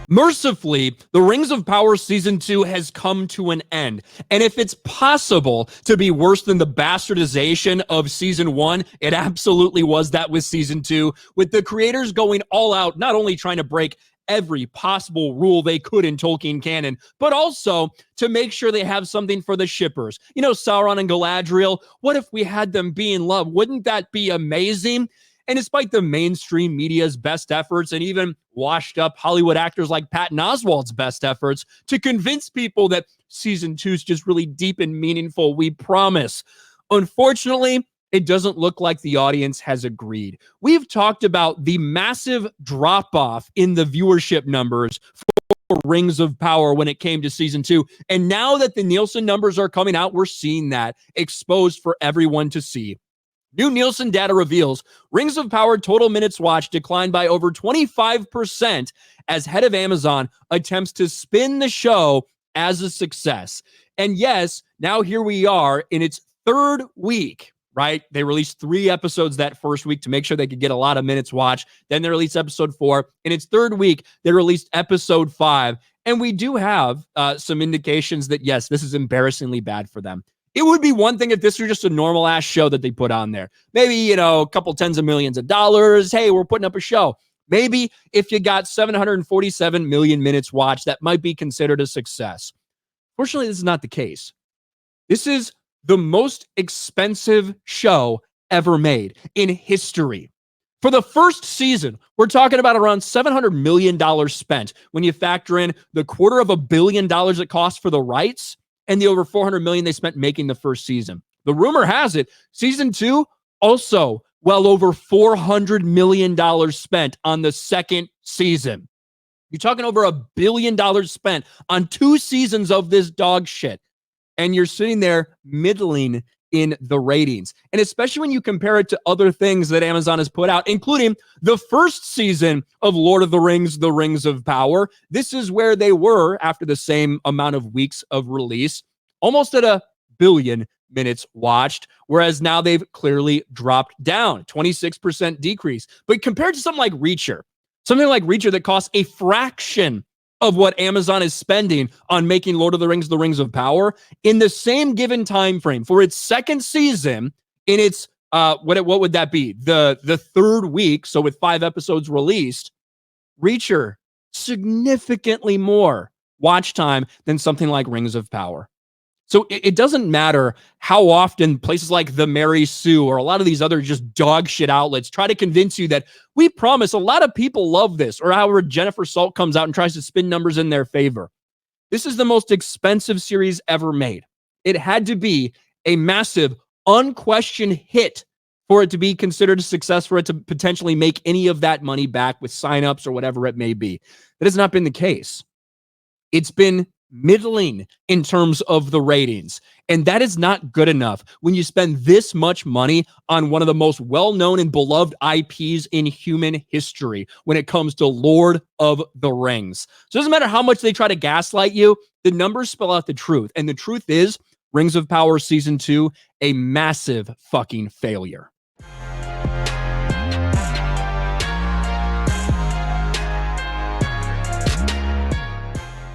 Mercifully, the Rings of Power Season 2 has come to an end. And if it's possible to be worse than the bastardization of Season 1, it absolutely was that with Season 2, with the creators going all out, not only trying to break every possible rule they could in Tolkien canon, but also to make sure they have something for the shippers. You know, Sauron and Galadriel, what if we had them be in love? Wouldn't that be amazing? And despite the mainstream media's best efforts and even washed up Hollywood actors like Patton Oswalt's best efforts to convince people that Season 2 is just really deep and meaningful, we promise. Unfortunately, it doesn't look like the audience has agreed. We've talked about the massive drop-off in the viewership numbers for Rings of Power when it came to Season 2. And now that the Nielsen numbers are coming out, we're seeing that exposed for everyone to see. New Nielsen data reveals Rings of Power total minutes watched declined by over 25% as head of Amazon attempts to spin the show as a success. And yes, now here we are in its third week, right? They released 3 episodes that first week to make sure they could get a lot of minutes watched. Then they released episode 4. In its third week, they released episode 5. And we do have some indications that, yes, this is embarrassingly bad for them. It would be one thing if this were just a normal ass show that they put on there. Maybe, you know, a couple tens of millions of dollars. Hey, we're putting up a show. Maybe if you got 747 million minutes watched, that might be considered a success. Fortunately, this is not the case. This is the most expensive show ever made in history. For the first season, we're talking about around $700 million spent when you factor in the $250 million it cost for the rights and the over $400 million they spent making the first season. The rumor has it, Season 2, also well over $400 million spent on the second season. You're talking over $1 billion spent on 2 seasons of this dog shit. And you're sitting there middling in the ratings. And especially when you compare it to other things that Amazon has put out, including the first season of Lord of the Rings, The Rings of Power. This is where they were after the same amount of weeks of release, almost at 1 billion minutes watched, whereas now they've clearly dropped down, 26% decrease. But compared to something like Reacher that costs a fraction of what Amazon is spending on making Lord of the Rings, The Rings of Power, in the same given time frame for its second season, in its what would that be? The third week, so with 5 episodes released, Reacher significantly more watch time than something like Rings of Power. So it doesn't matter how often places like the Mary Sue or a lot of these other just dog shit outlets try to convince you that we promise a lot of people love this, or however Jennifer Salt comes out and tries to spin numbers in their favor. This is the most expensive series ever made. It had to be a massive, unquestioned hit for it to be considered a success, for it to potentially make any of that money back with signups or whatever it may be. That has not been the case. It's been middling in terms of the ratings. And that is not good enough when you spend this much money on one of the most well-known and beloved IPs in human history when it comes to Lord of the Rings. So it doesn't matter how much they try to gaslight you, the numbers spell out the truth. And the truth is, Rings of Power Season 2, a massive fucking failure.